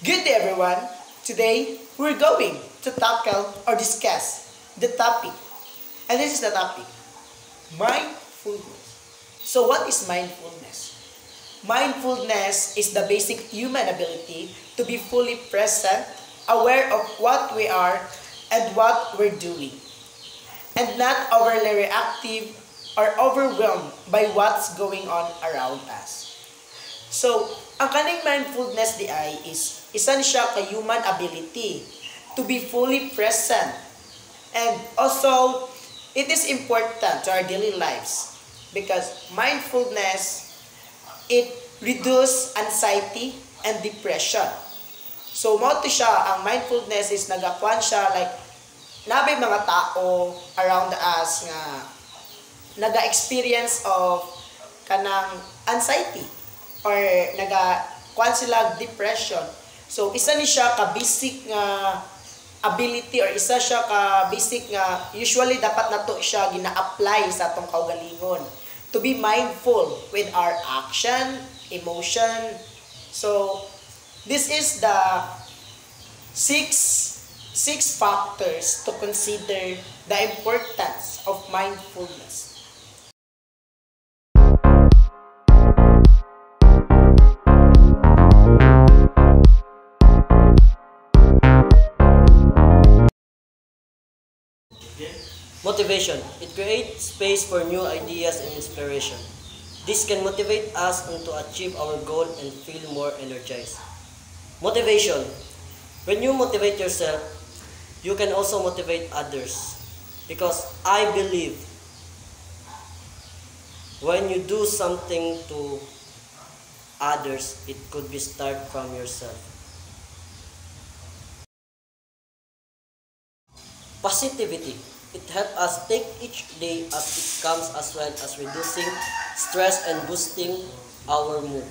Good day everyone! Today, we're going to tackle or discuss the topic. And this is the topic, mindfulness. So what is mindfulness? Mindfulness is the basic human ability to be fully present, aware of what we are and what we're doing, and not overly reactive or overwhelmed by what's going on around us. So, ang kaning mindfulness di ay is isa siya ka human ability to be fully present. And also, it is important to our daily lives because mindfulness, it reduce anxiety and depression. So, mo to siya, ang mindfulness is nagakuan siya like nabay mga tao around us nga naga-experience of kanang anxiety or naga-kuan sila depression. So, isa ni siya ka basic nga ability or isa siya ka basic nga usually dapat nato siya gina-apply sa atong kaugalingon to be mindful with our action, emotion. So, this is the six factors to consider the importance of mindfulness. Motivation. It creates space for new ideas and inspiration. This can motivate us to achieve our goal and feel more energized. Motivation. When you motivate yourself, you can also motivate others. Because I believe when you do something to others, it could be start from yourself. Positivity. It helps us take each day as it comes as well as reducing stress and boosting our mood.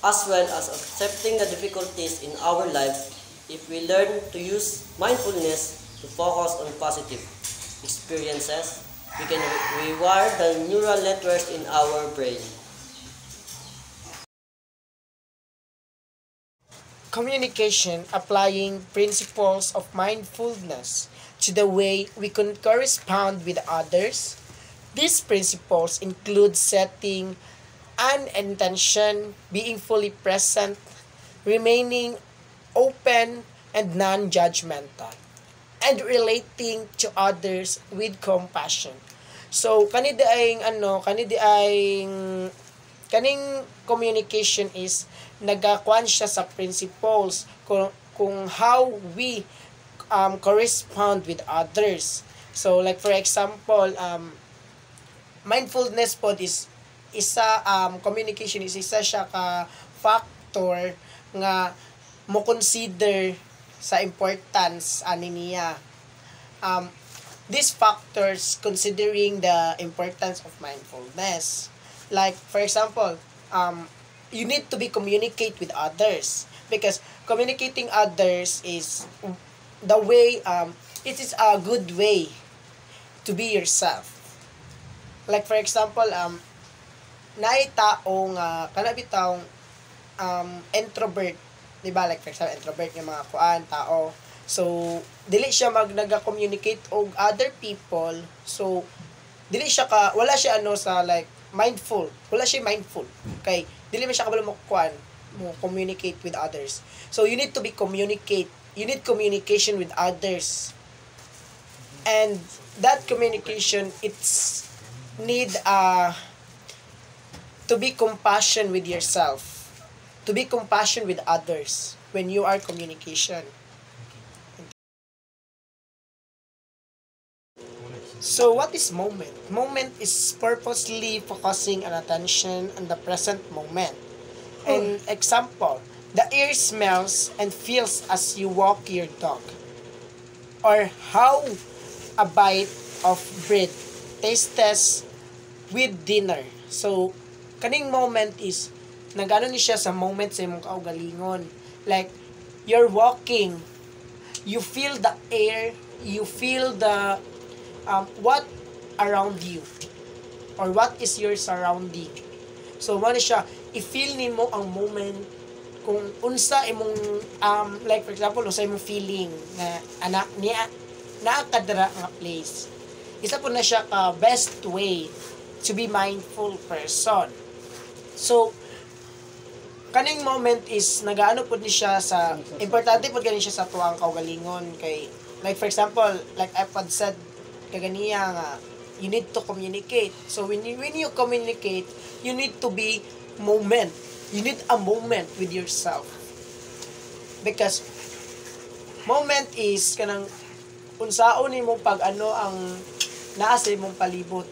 As well as accepting the difficulties in our lives if we learn to use mindfulness to focus on positive experiences, we can rewire the neural networks in our brain. Communication applying principles of mindfulness to the way we can correspond with others. These principles include setting an intention, being fully present, remaining open and non-judgmental, and relating to others with compassion. So, kaning communication is nagakuan siya sa principles kung how we correspond with others. So, like for example, mindfulness po is communication is isa siya ka factor nga mo consider sa importance ani niya. These factors considering the importance of mindfulness. Like for example, you need to be communicate with others because communicating others is the way it is a good way to be yourself. Like for example, naay taong kanabitaong introvert, di ba? Like for example, introvert yung mga tao. So, dili siya naga-communicate og other people. So, wala siya sa like mindful. Wala siya mindful. Okay? Dili man siya kabalo mo communicate with others. So, you need to be communicate. You need communication with others. And that communication, it's need to be compassion with yourself. To be compassion with others when you are communication. So what is moment? Moment is purposely focusing an attention on the present moment. An example, the ear smells and feels as you walk your dog. Or how a bite of bread tastes with dinner. So, kaning moment is, nagano ni siya sa moment sa imong kaugalingon. Like, you're walking, you feel the air, you feel the, what around you. Or what is your surrounding. So, mo siya, i-feel nimo ang moment kung unsa imong like for example unsa imong feeling na anak niya naa ka dira nga place, isa po na siya ka best way to be mindful person. So kaning moment is nagaano pud ni siya sa importante pud gani siya sa tuwang kaugalingon kay like for example like I pod said kaganiya nga you need to communicate. So when you communicate, you need to be moment. You need a moment with yourself. Because moment is kanang unsaon nimo pag ano ang naa sa imong palibot.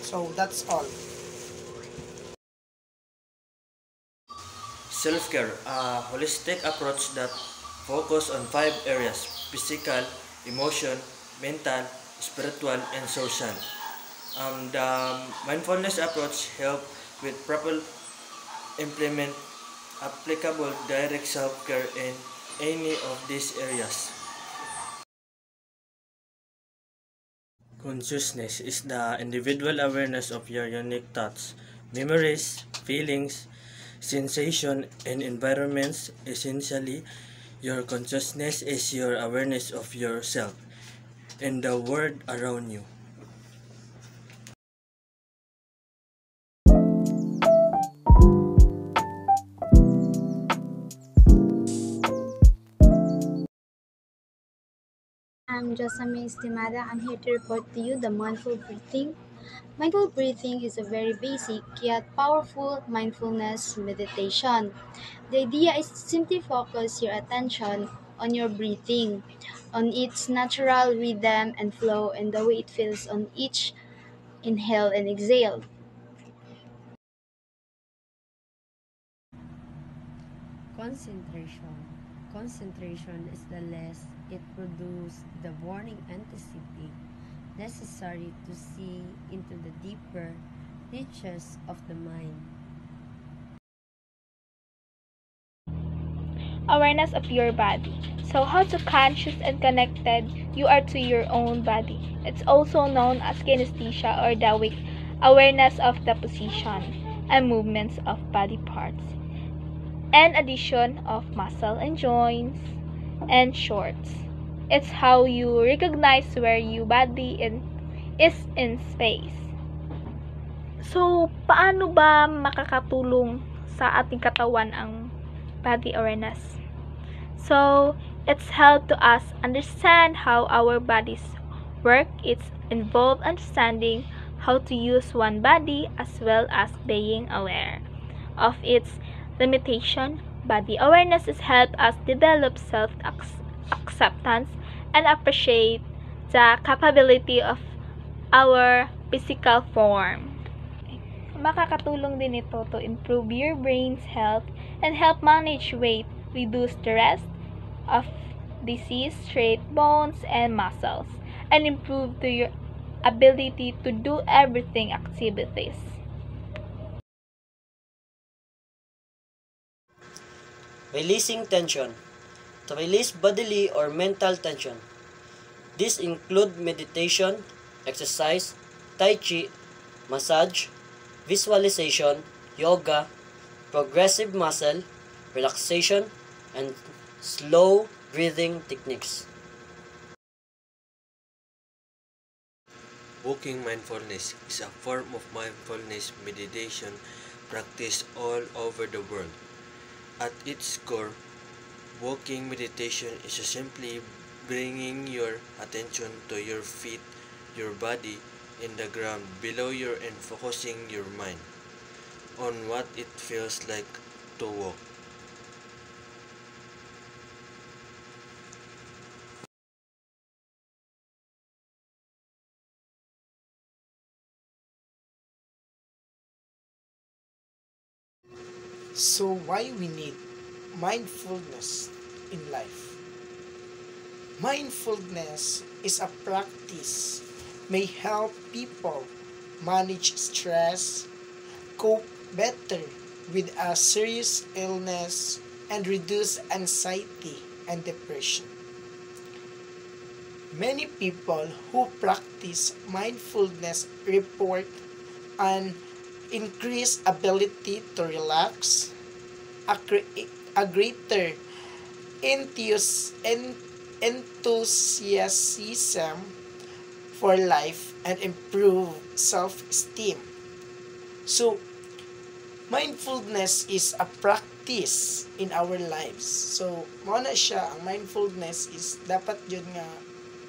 So that's all. Self-care, a holistic approach that focus on 5 areas: physical, emotion, mental, spiritual, and social. The mindfulness approach help with proper implement applicable direct self-care in any of these areas. Consciousness is the individual awareness of your unique thoughts, memories, feelings, sensation, and environments. Essentially, your consciousness is your awareness of yourself and the world around you. I'm Josami Estimada. I'm here to report to you the mindful breathing. Mindful breathing is a very basic yet powerful mindfulness meditation. The idea is to simply focus your attention on your breathing, on its natural rhythm and flow, and the way it feels on each inhale and exhale. Concentration. Concentration is the less it produces the warning intensity necessary to see into the deeper reaches of the mind. Awareness of your body. So how to conscious and connected you are to your own body. It's also known as kinesthesia or Dawic, awareness of the position and movements of body parts, and addition of muscle and joints and shorts. It's how you recognize where your body is in space. So, paano ba makakatulong sa ating katawan ang body awareness? So, it's helped to us understand how our bodies work. It's involved understanding how to use one body as well as being aware of its limitation. Body awareness has helped us develop self-acceptance and appreciate the capability of our physical form. Makakatulong din ito to improve your brain's health and help manage weight, reduce the risk of disease, straight bones and muscles, and improve to your ability to do everything activities. Releasing tension. To release bodily or mental tension. These include meditation, exercise, tai chi, massage, visualization, yoga, progressive muscle, relaxation, and slow breathing techniques. Walking mindfulness is a form of mindfulness meditation practiced all over the world. At its core, walking meditation is simply bringing your attention to your feet, your body, in the ground below you and focusing your mind on what it feels like to walk. So why we need mindfulness in life? Mindfulness is a practice may help people manage stress, cope better with a serious illness, and reduce anxiety and depression. Many people who practice mindfulness report an increased ability to relax, a greater enthusiasm for life and improve self-esteem. So, mindfulness is a practice in our lives. So, mo na siya, ang mindfulness is dapat yun nga,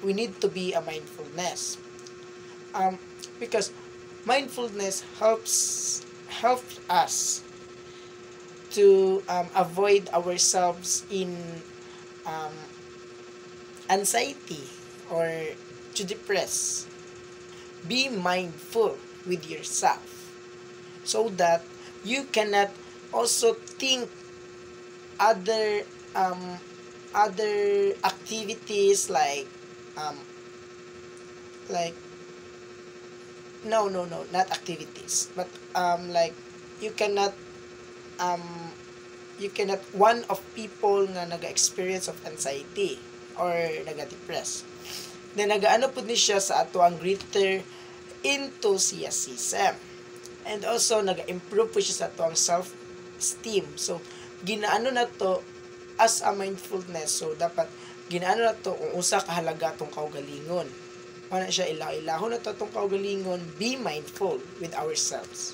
we need to be a mindfulness. Because mindfulness helps us to avoid ourselves in anxiety or to depress. Be mindful with yourself so that you cannot also think other activities like no, not activities, but like you cannot one of people nga naga-experience of anxiety or naga-depress. Then nagaano pud ni siya sa ato ang greater enthusiasm. And also naga-improve po siya sa ato ang self-esteem. So ginaano na to as a mindfulness. So dapat ginaano na to kung usa kahalaga tong kaugalingon. Wala siya ilaho na to tong kaugalingon, be mindful with ourselves.